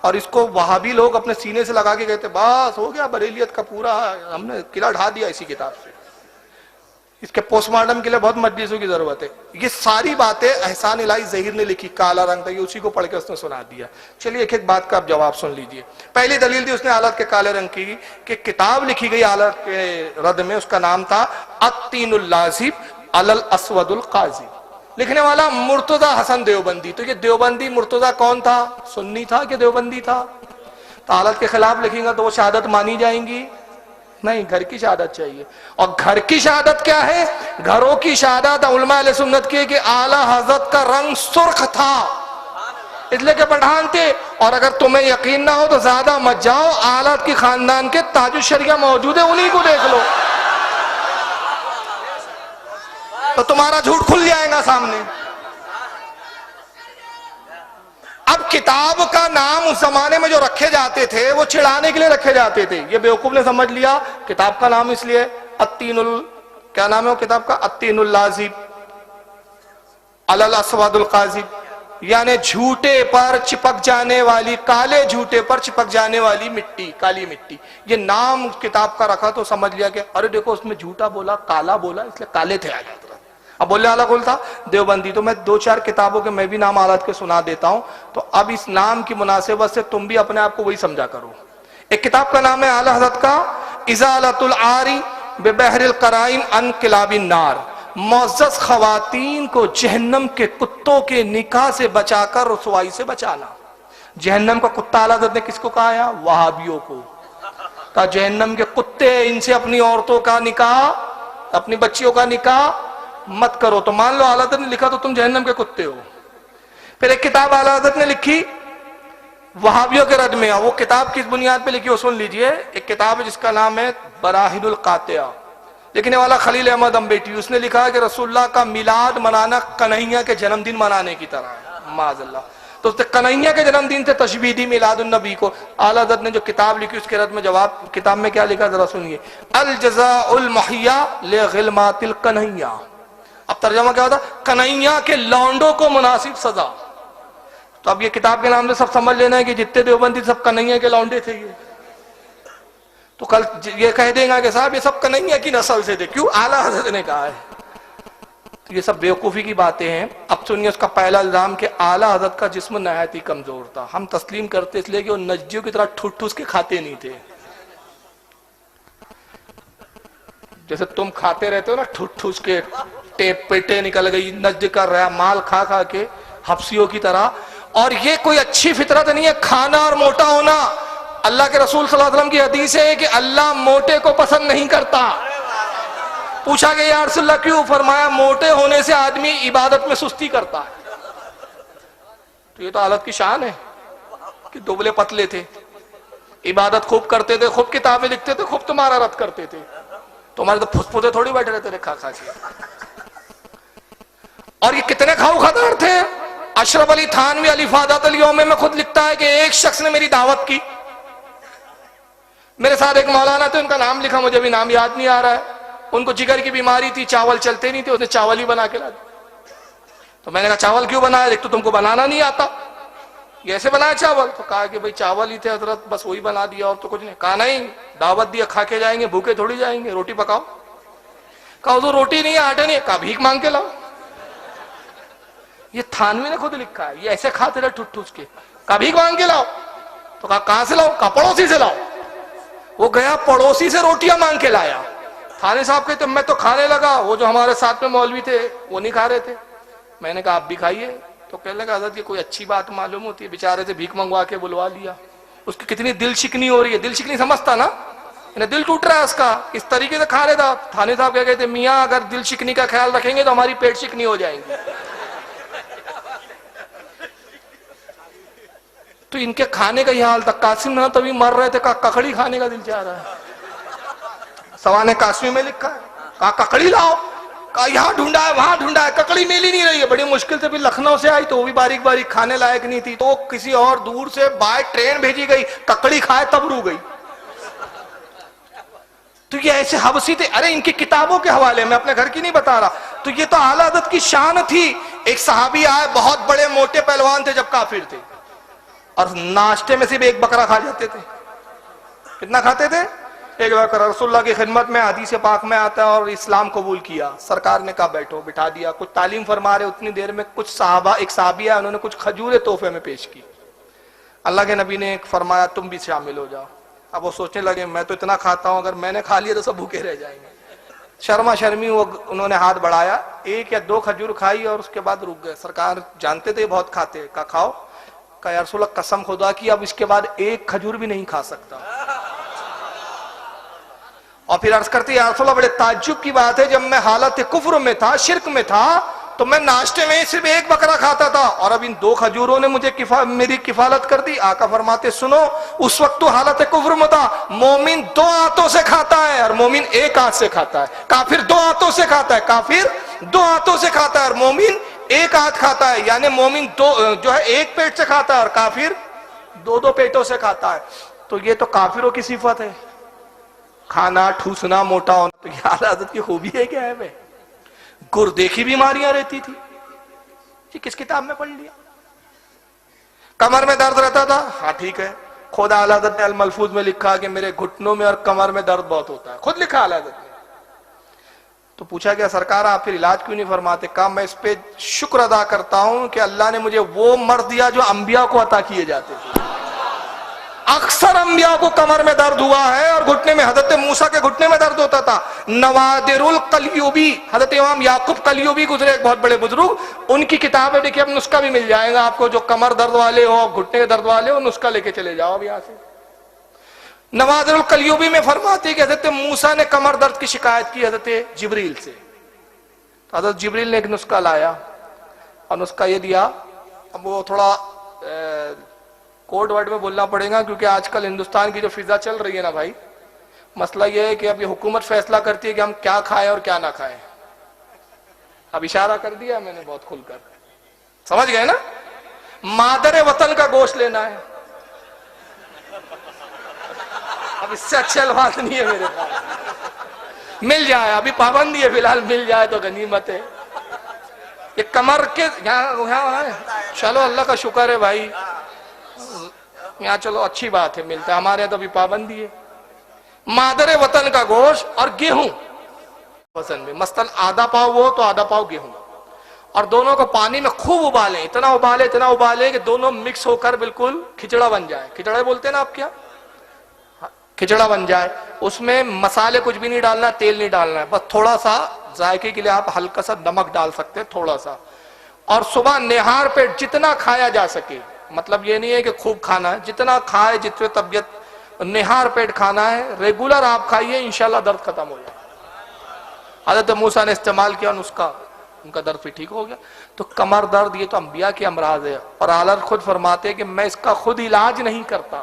اور اس کو وہابی لوگ اپنے سینے سے لگا کے کہتے بس ہو گیا بریلیت کا پورا، ہم نے قلعہ ڈھا دیا اسی کتاب سے، اس کے پوسٹ مارٹم کے لیے بہت مجلسوں کی ضرورت ہے۔ یہ ساری باتیں احسان الہی ظہیر نے لکھی، کالا رنگ تھا، یہ اسی کو پڑھ کے اس نے سنا دیا۔ چلیے ایک ایک بات کا اب جواب سن لیجئے۔ پہلی دلیل دی اس نے آلات کے کالے رنگ کی کہ کتاب لکھی گئی آلات کے رد میں، اس کا نام تھا التین اللازب علی الاسود القاذب، لکھنے والا مرتضی حسن دیوبندی۔ تو یہ دیوبندی مرتضی کون تھا؟ سنی تھا کہ دیوبندی تھا؟ تو آلات کے خلاف لکھیں گا تو وہ شہادت مانی جائیں گی؟ نہیں، گھر کی شہادت چاہیے۔ اور گھر کی شہادت کیا ہے؟ گھروں کی شہادت علماء اہل سنت کی کہ اعلیٰ حضرت کا رنگ سرخ تھا، اس لیے کہ پٹھان تھے۔ اور اگر تمہیں یقین نہ ہو تو زیادہ مت جاؤ، آلات کی خاندان کے تاج الشریعہ موجود ہے، انہی کو دیکھ لو تو تمہارا جھوٹ کھل جائے گا سامنے۔ اب کتاب کا نام اس زمانے میں جو رکھے جاتے تھے وہ چڑھانے کے لیے رکھے جاتے تھے۔ یہ بیوقوف نے سمجھ لیا کتاب کا نام اس لیے کیا نام ہے وہ کتاب کا؟ التین اللازب علی الاسود القاذب، یعنی جھوٹے پر چپک جانے والی، کالے جھوٹے پر چپک جانے والی مٹی، کالی مٹی۔ یہ نام کتاب کا رکھا تو سمجھ لیا کہ ارے دیکھو اس میں جھوٹا بولا، کالا بولا، اس لیے کالے تھے آلات۔ اب بولے اعلیٰ کون تھا؟ دیوبندی۔ تو میں دو چار کتابوں کے میں بھی نام آلات کے سنا دیتا ہوں، تو اب اس نام کی مناسبت سے تم بھی اپنے آپ کو وہی سمجھا کرو۔ ایک کتاب کا نام ہے اعلیٰ حضرت کا ازالۃ العاری ببحر القرائن عن کلاب النار، معزز خواتین کو جہنم کے کتوں کے نکاح سے بچا کر رسوائی سے بچانا۔ جہنم کا کتا اعلیٰ حضرت نے کس کو کہا ہے؟ وہابیوں کو کہا جہنم کے کتے، ان سے اپنی عورتوں کا نکاح، اپنی بچیوں کا نکاح مت کرو۔ تو مان لو اعلیٰ حضرت نے لکھا تو تم جہنم کے کتے ہو۔ پھر ایک کتاب اعلیٰ حضرت نے لکھی وہابیوں کے رد میں، وہ کتاب کس بنیاد پہ لکھی وہ سن لیجئے۔ ایک کتاب ہے جس کا نام ہے براہین القاطعہ، لکھنے والا خلیل احمد امبیٹی۔ اس نے لکھا ہے کہ رسول اللہ کا میلاد منانا کنہیا کے جنم دن منانے کی طرح ہے، معاذ اللہ۔ تو اس نے کنہیا کے جنم دن سے تشبیہ دی میلاد النبی کو۔ اعلیٰ حضرت نے جو کتاب لکھی اس کے رد میں جواب کتاب میں کیا لکھا ذرا سنیے، الجزاء المحیا لغلمات الکنہیا۔ اب ترجمہ کیا ہوتا؟ کنہیا کے لونڈوں کو مناسب سزا۔ تو اب یہ کتاب کے نام سے سب سمجھ لینا ہے کہ جتنے دیوبندی سب کنہیا کے لونڈے تھے یہ، تو کل یہ کہہ دیں گا کہ صاحب یہ سب کنہیا کی نسل سے تھے، کیوں؟ اعلیٰ حضرت نے کہا ہے۔ تو یہ سب بیوقوفی کی باتیں ہیں۔ اب سنیے اس کا پہلا الزام کہ اعلیٰ حضرت کا جسم نہایت ہی کمزور تھا۔ ہم تسلیم کرتے اس لیے کہ وہ نجدیوں کی طرح ٹھوس ٹھوس کے کھاتے نہیں تھے، جیسے تم کھاتے رہتے ہو نا ٹھوس ٹھوس کے، ٹیپ پیٹے نکل گئی، نجد کر رہا مال کھا کھا کے حبشیوں کی طرح۔ اور یہ کوئی اچھی فطرت نہیں ہے کھانا اور موٹا ہونا۔ اللہ کے رسول صلی اللہ علیہ وسلم کی حدیث ہے کہ اللہ موٹے کو پسند نہیں کرتا۔ پوچھا کہ یا رسول اللہ کیوں؟ فرمایا موٹے ہونے سے آدمی عبادت میں سستی کرتا ہے۔ تو یہ تو حالت کی شان ہے کہ دبلے پتلے تھے، عبادت خوب کرتے تھے، خوب کتابیں لکھتے تھے، خوب تمہارا رد کرتے تھے، تمہارے تو پھسپھوتے تھوڑی بیٹھے رہتے تھے کھا کھا کے۔ اور یہ کتنے کھاؤ خدار تھے۔ اشرف علی تھانوی علی فادات الیوم میں خود لکھتا ہے کہ ایک شخص نے میری دعوت کی، میرے ساتھ ایک مولانا تھے، ان کا نام لکھا، مجھے بھی نام یاد نہیں آ رہا ہے۔ ان کو جگر کی بیماری تھی، چاول چلتے نہیں تھے، اس نے چاول ہی بنا کے لا دیا۔ تو میں نے کہا چاول کیوں بنایا؟ ایک تو تم کو بنانا نہیں آتا، یہ ایسے بنایا چاول؟ تو کہا کہ بھئی چاول ہی تھے حضرت، بس وہی بنا دیا اور تو کچھ نہیں۔ کہا نہیں، دعوت دیا، کھا کے جائیں گے، بھوکے تھوڑی جائیں گے، روٹی پکاؤ۔ کہا حضور روٹی نہیں ہے، آٹے نہیں ہے۔ کہا بھیک مانگ کے لاؤ۔ یہ تھانوی نے خود لکھا ہے، یہ ایسے کھاتے رہے ٹھوس ٹھوس کے۔ کہا بھیک مانگ کے لاؤ۔ تو کہا کہاں سے لاؤ؟ کہا پڑوسی سے لاؤ۔ وہ گیا پڑوسی سے روٹیاں مانگ کے لایا۔ تھانے صاحب کہتے میں تو کھانے لگا، وہ جو ہمارے ساتھ میں مولوی تھے وہ نہیں کھا رہے تھے۔ میں نے کہا آپ بھی کھائیے۔ تو کہنے لگا حضرت یہ کوئی اچھی بات معلوم ہوتی ہے، بیچارے سے بھیک منگوا کے بلوا لیا، اس کی کتنی دل شکنی ہو رہی ہے۔ دل شکنی سمجھتا نا، دل ٹوٹ رہا ہے اس کا، اس طریقے سے کھا رہے تھا۔ تھانے صاحب کیا کہتے میاں اگر دل شکنی کا خیال رکھیں گے تو ہماری پیٹ شکنی ہو جائیں گی۔ تو ان کے کھانے کا یہ حال تھا۔ قاسم نہ تبھی مر رہے تھے، کہا ککڑی کھانے کا دل چاہ رہا ہے۔ سوانح قاسمی میں لکھا ہے، کہا ککڑی لاؤ۔ کہا یہاں ڈھونڈا ہے وہاں ڈھونڈا ہے، ککڑی مل ہی نہیں رہی ہے۔ بڑی مشکل سے بھی لکھنؤ سے آئی تو وہ بھی باریک باریک کھانے لائق نہیں تھی، تو کسی اور دور سے بائی ٹرین بھیجی گئی، ککڑی کھائے تب رو گئی۔ تو یہ ایسے حبشی تھے۔ ارے ان کی کتابوں کے حوالے میں اپنے گھر کی نہیں بتا رہا۔ تو یہ تو اعلیٰ حضرت کی شان تھی۔ ایک صحابی آئے، بہت بڑے موٹے پہلوان تھے جب کافر تھے، اور ناشتے میں صرف ایک بکرا کھا جاتے تھے. کتنا کھاتے تھے؟ ایک بکرا. رسول اللہ کی خدمت میں حدیث پاک میں آتا ہے اور اسلام قبول کیا. سرکار نے کہا بیٹھو, بٹھا دیا. کچھ تعلیم فرما رہے اتنی دیر میں کچھ صحابہ, ایک صحابیہ انہوں نے کچھ کھجوریں تحفے میں پیش کی. اللہ کے نبی نے فرمایا تم بھی شامل ہو جاؤ. اب وہ سوچنے لگے میں تو اتنا کھاتا ہوں, اگر میں نے کھا لیا تو سب بھوکے رہ جائیں گے. شرما شرمی وہ انہوں نے ہاتھ بڑھایا, ایک یا دو کھجور کھائی اور اس کے بعد رک گئے. سرکار جانتے تھے بہت کھاتے, کہا کھاؤ. کہا یا رسول اللہ قسم خدا کی اب اس کے بعد ایک کھجور بھی نہیں کھا سکتا. اور پھر عرض کرتی یا رسول اللہ بڑے تعجب کی بات ہے, جب میں حالت کفر میں تھا, شرک میں تھا, تو میں ناشتے میں صرف ایک بکرا کھاتا تھا, اور اب ان دو کھجوروں نے مجھے میری کفالت کر دی. آقا فرماتے سنو, اس وقت تو حالت کفر میں تھا. مومن دو ہاتھوں سے کھاتا ہے اور مومن ایک ہاتھ سے کھاتا ہے. کافر دو ہاتھوں سے کھاتا ہے, کافر دو ہاتھوں سے کھاتا ہے اور مومن ایک ہاتھ کھاتا ہے. یعنی مومن دو جو ہے ایک پیٹ سے کھاتا ہے اور کافر دو دو پیٹوں سے کھاتا ہے. تو یہ تو کافروں کی صفت ہے, کھانا, ٹھوسنا, موٹا ہونا. تو یہ اعلیٰ حضرت کی خوبی ہے کیا ہے بھائی؟ گردے کی بیماریاں رہتی تھی, یہ کس کتاب میں پڑھ لیا؟ کمر میں درد رہتا تھا, ہاں ٹھیک ہے, خود اعلیٰ حضرت نے الملفوظ میں لکھا کہ میرے گھٹنوں میں اور کمر میں درد بہت ہوتا ہے, خود لکھا اعلیٰ حضرت نے. تو پوچھا گیا سرکار آپ پھر علاج کیوں نہیں فرماتے؟ کہا میں اس پہ شکر ادا کرتا ہوں کہ اللہ نے مجھے وہ مرد دیا جو انبیاء کو عطا کیے جاتے تھے. اکثر انبیاء کو کمر میں درد ہوا ہے اور گھٹنے میں, حضرت موسیٰ کے گھٹنے میں درد ہوتا تھا. نوادر القلیوبی, حضرت امام یعقوب قلیوبی گزرے, ایک بہت بڑے بزرگ, ان کی کتاب ہے, دیکھیے اب نسخہ بھی مل جائے گا آپ کو. جو کمر درد والے ہو, گھٹنے درد والے ہو, نسخہ لے کے چلے جاؤ اب یہاں سے. نوادر القلیوبی میں فرماتے کہ حضرت موسیٰ نے کمر درد کی شکایت کی حضرت جبریل سے, تو حضرت جبریل نے ایک نسخہ لایا اور نسخہ یہ دیا. اب وہ تھوڑا کوڈ ورڈ میں بولنا پڑے گا کیونکہ آج کل ہندوستان کی جو فضا چل رہی ہے نا بھائی, مسئلہ یہ ہے کہ اب یہ حکومت فیصلہ کرتی ہے کہ ہم کیا کھائیں اور کیا نہ کھائیں. اب اشارہ کر دیا میں نے بہت کھل کر, سمجھ گئے نا؟ مادر وطن کا گوشت لینا ہے, اب اس سے اچھے الفاظ نہیں ہے میرے پاس. مل جائے, ابھی پابندی ہے فی الحال, مل جائے تو غنیمت ہے. یہ کمر کے یہاں چلو اللہ کا شکر ہے بھائی, یہاں چلو اچھی بات ہے ملتا ہے, ہمارے یہاں تو ابھی پابندی ہے. مادر وطن کا گوشت اور گیہوں وزن میں, مثلا آدھا پاؤ وہ تو آدھا پاؤ گیہوں, اور دونوں کو پانی میں خوب ابالیں, اتنا ابالیں کہ دونوں مکس ہو کر بالکل کھچڑا بن جائے. کھچڑا بولتے ہیں نا آپ کیا, کھچڑا بن جائے. اس میں مسالے کچھ بھی نہیں ڈالنا, تیل نہیں ڈالنا ہے, بس تھوڑا سا ذائقے کے لیے آپ ہلکا سا نمک ڈال سکتے ہیں, تھوڑا سا. اور صبح نہار پہ جتنا کھایا جا سکے, مطلب یہ نہیں ہے کہ خوب کھانا ہے, جتنا کھائے جتنے طبیعت, نہار پیٹ کھانا ہے, ریگولر آپ کھائیے, انشاءاللہ درد ختم ہو جائے. حضرت موسیٰ نے استعمال کیا نسخہ, ان کا درد بھی ٹھیک ہو گیا. تو کمر درد یہ تو انبیاء کے امراض ہے, اور اعلیٰ خود فرماتے ہیں کہ میں اس کا خود علاج نہیں کرتا,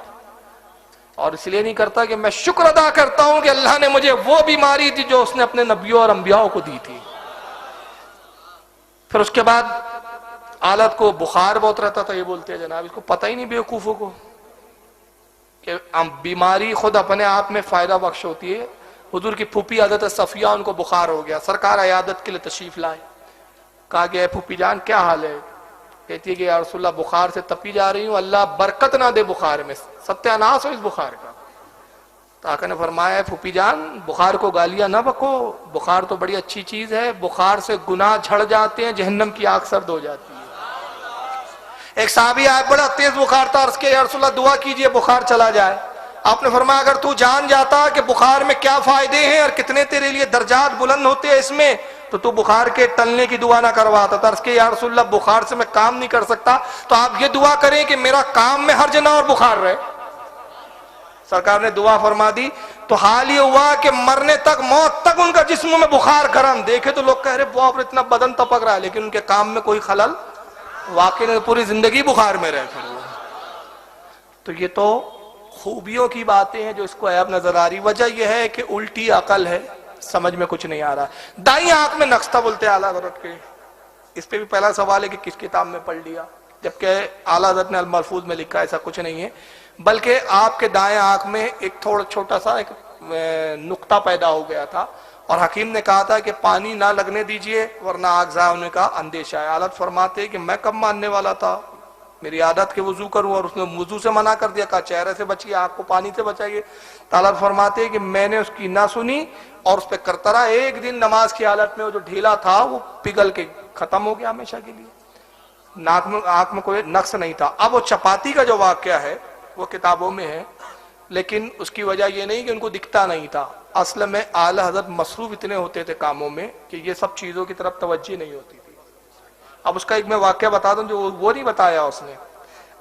اور اس لیے نہیں کرتا کہ میں شکر ادا کرتا ہوں کہ اللہ نے مجھے وہ بیماری دی جو اس نے اپنے نبیوں اور انبیاء کو دی تھی. پھر اس کے بعد حالت کو بخار بہت رہتا تھا, یہ بولتے ہیں جناب اس کو پتہ ہی نہیں بیوقوفوں کو کہ بیماری خود اپنے آپ میں فائدہ بخش ہوتی ہے. حضور کی پھوپھی حضرت صفیہ, ان کو بخار ہو گیا, سرکار عیادت کے لیے تشریف لائے. کہا کہ اے پھوپھی جان کیا حال ہے؟ کہتی ہے کہ یا رسول اللہ بخار سے تپی جا رہی ہوں, اللہ برکت نہ دے بخار میں, ستیہ ناس ہو اس بخار کا. تو آقا نے فرمایا پھوپھی جان بخار کو گالیاں نہ بکو, بخار تو بڑی اچھی چیز ہے, بخار سے گناہ جھڑ جاتے ہیں, جہنم کی آگ سرد ہو جاتی ہے. ایک صحابی آئے, بڑا تیز بخار تھا, عرض کیا یا رسول اللہ دعا کیجئے بخار چلا جائے. آپ نے فرمایا اگر تو جان جاتا کہ بخار میں کیا فائدے ہیں اور کتنے تیرے لیے درجات بلند ہوتے ہیں اس میں, تو بخار کے ٹلنے کی دعا نہ کرواتا. عرض کیا یا رسول اللہ بخار سے میں کام نہیں کر سکتا, تو آپ یہ دعا کریں کہ میرا کام میں حرج نہ اور بخار رہے. سرکار نے دعا فرما دی. تو حال یہ ہوا کہ مرنے تک, موت تک ان کا جسم میں بخار گرم. دیکھے تو لوگ کہہ رہے باپ رے اتنا بدن تپک رہا ہے, لیکن ان کے کام میں کوئی خلل, واقعی پوری زندگی بخار میں رہے. تو یہ تو خوبیوں کی باتیں ہیں جو اس کو عیب نظر آ رہی. وجہ یہ ہے کہ الٹی عقل ہے, سمجھ میں کچھ نہیں آ رہا. دائیں آنکھ میں نقص تھا بولتے اعلیٰ حضرت کے, اس پہ بھی پہلا سوال ہے کہ کس کتاب میں پڑھ لیا, جبکہ اعلیٰ حضرت نے الملفوظ میں لکھا, ایسا کچھ نہیں ہے. بلکہ آپ کے دائیں آنکھ میں ایک تھوڑا چھوٹا سا ایک نقطہ پیدا ہو گیا تھا, اور حکیم نے کہا تھا کہ پانی نہ لگنے دیجئے ورنہ آگ ضائع ہونے کا اندیشہ ہے. حالت فرماتے کہ میں کب ماننے والا تھا, میری عادت کہ وضو کروں اور اس نے وضو سے منع کر دیا, کہا چہرے سے بچیے, آنکھ کو پانی سے بچائیے. تعالیٰ فرماتے ہیں کہ میں نے اس کی نہ سنی اور اس پہ کرتا رہا. ایک دن نماز کی حالت میں وہ جو ڈھیلا تھا وہ پگھل کے ختم ہو گیا ہمیشہ کے لیے, آنکھ میں کوئی نقص نہیں تھا. اب وہ چپاتی کا جو واقعہ ہے وہ کتابوں میں ہے, لیکن اس کی وجہ یہ نہیں کہ ان کو دکھتا نہیں تھا. اصل میں اعلی حضرت مصروف اتنے ہوتے تھے کاموں میں کہ یہ سب چیزوں کی طرف توجہ نہیں ہوتی تھی. اب اس کا ایک میں واقعہ بتا دوں جو وہ نہیں بتایا اس نے.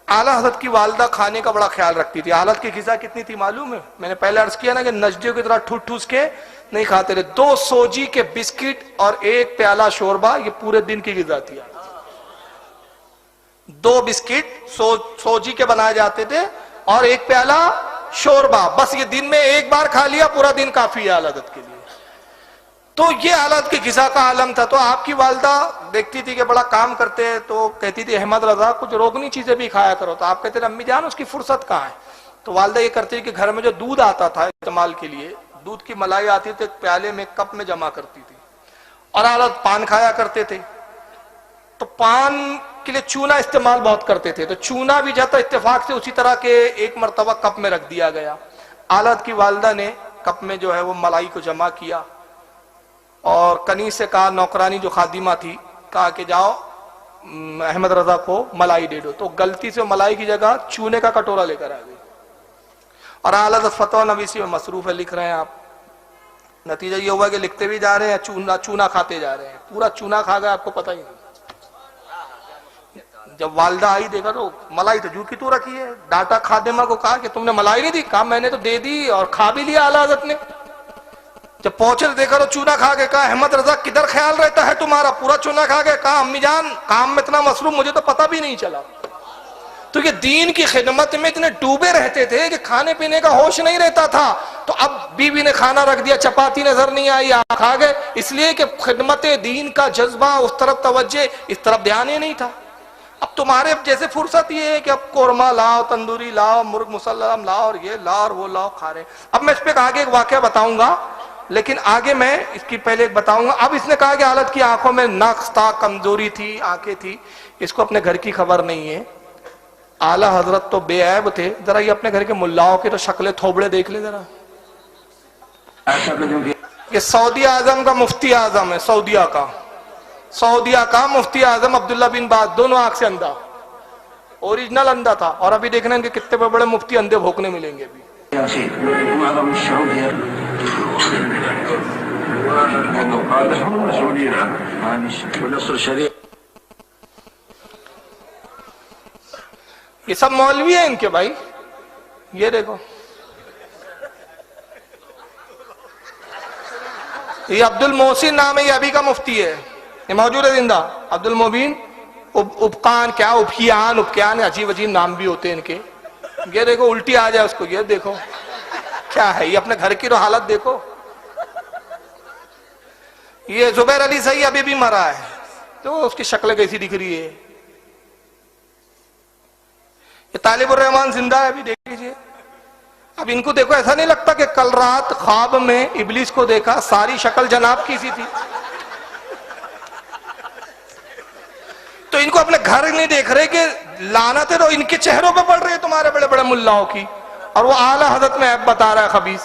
اعلی حضرت کی والدہ کھانے کا بڑا خیال رکھتی تھی. حالت کی غذا کتنی تھی معلوم ہے؟ میں نے پہلے عرض کیا نا کہ نجدیوں کی طرح ٹھوس ٹھوس کے نہیں کھاتے تھے. 2 سوجی کے بسکٹ اور 1 پیالہ شوربہ, یہ پورے دن کی غذا تھی. 2 بسکٹ سوجی کے بنائے جاتے تھے اور 1 پیالہ شوربہ, بس یہ دن میں 1 بار کھا لیا, پورا دن کافی ہے اعلی حضرت کے لیے. تو یہ حالت کی غذا کا عالم تھا. تو آپ کی والدہ دیکھتی تھی کہ بڑا کام کرتے ہیں تو کہتی تھی احمد رضا کچھ روغنی چیزیں بھی کھایا کرو. تو آپ کہتے تھے امی جان اس کی فرصت کہاں ہے؟ تو والدہ یہ کرتی کہ گھر میں جو دودھ آتا تھا استعمال کے لیے, دودھ کی ملائی آتی تھی, ایک پیالے میں کپ میں جمع کرتی تھی. اور حالت پان کھایا کرتے تھے تو پان کے لیے چونا استعمال بہت کرتے تھے. تو چونا بھی جاتا اتفاق سے اسی طرح کے ایک مرتبہ کپ میں رکھ دیا گیا. حالت کی والدہ نے کپ میں جو ہے وہ ملائی کو جمع کیا اور کنیز سے کہا, نوکرانی جو خادمہ تھی, کہا کہ جاؤ احمد رضا کو ملائی دے دو. تو غلطی سے ملائی کی جگہ چونے کا کٹورا لے کر آ گئی. اور اعلیٰ حضرت فتویٰ نویسی میں مصروف ہے, لکھ رہے ہیں آپ. نتیجہ یہ ہوا کہ لکھتے بھی جا رہے ہیں, چونا کھاتے جا رہے ہیں. پورا چونا کھا گیا, آپ کو پتہ ہی نہیں. جب والدہ آئی دیکھا تو ملائی تو جو کی تو رکھی ہے. ڈاٹا خادمہ کو کہا کہ تم نے ملائی نہیں دی, کہا میں نے تو دے دی اور کھا بھی لیا اعلیٰ حضرت نے. جب پہنچے دیکھا تو چونا کھا کے, کہا احمد رضا کدھر خیال رہتا ہے تمہارا, پورا چونا کھا کے. کہا امی جان کام میں اتنا مصروف مجھے تو پتہ بھی نہیں چلا. تو یہ دین کی خدمت میں اتنے ڈوبے رہتے تھے کہ کھانے پینے کا ہوش نہیں رہتا تھا. تو اب بیوی نے کھانا رکھ دیا, چپاتی نظر نہیں آئی, آپ کھا گئے, اس لیے کہ خدمت دین کا جذبہ, اس طرف توجہ, اس طرف دھیان ہی نہیں تھا. اب تمہارے جیسے فرصت یہ ہے کہ اب قورمہ لاؤ, تندوری لاؤ, مرغ مسلم لاؤ, اور یہ لاؤ اور وہ لاؤ, کھا رہے. اب میں اس پہ آگے ایک واقعہ بتاؤں گا, لیکن آگے میں اس کی پہلے ایک بتاؤں گا. اب اس نے کہا کہ حالت کی آنکھوں میں نقص تھا, کمزوری تھی, آنکھیں تھی, اس کو اپنے گھر کی خبر نہیں ہے. اعلیٰ حضرت تو بے عیب تھے. ذرا یہ اپنے گھر کے ملاؤں کے تو شکلیں تھوبڑے دیکھ لے ذرا. یہ سعودی اعظم کا مفتی اعظم ہے, سعودیہ کا مفتی اعظم عبداللہ بن باز, دونوں آنکھ سے اندھا, اوریجنل اندھا تھا. اور ابھی دیکھنا ان کے کتنے بڑے بڑے مفتی اندھے بھوکنے ملیں گے ابھی. یہ سب مولوی ہیں ان کے بھائی. یہ دیکھو, یہ عبد المحسن نام ہے, یہ ابھی کا مفتی ہے, یہ موجود ہے زندہ. عبد المبین ابقان, کیا ابکیان, عجیب عجیب نام بھی ہوتے ہیں ان کے. یہ دیکھو الٹی آ جائے اس کو, یہ دیکھو کیا ہے. یہ اپنے گھر کی تو حالت دیکھو. یہ زبیر علی صحیح ابھی بھی مرا ہے, تو اس کی شکل کیسی دکھ رہی ہے. یہ طالب الرحمان زندہ ہے, ابھی دیکھ لیجیے. اب ان کو دیکھو, ایسا نہیں لگتا کہ کل رات خواب میں ابلیس کو دیکھا, ساری شکل جناب کی سی تھی. تو ان کو اپنے گھر نہیں دیکھ رہے کہ لعنتیں تو ان کے چہروں پہ پڑ رہی ہے تمہارے بڑے بڑے ملاؤں کی, اور وہ اعلیٰ حضرت میں عیب بتا رہا ہے خبیث.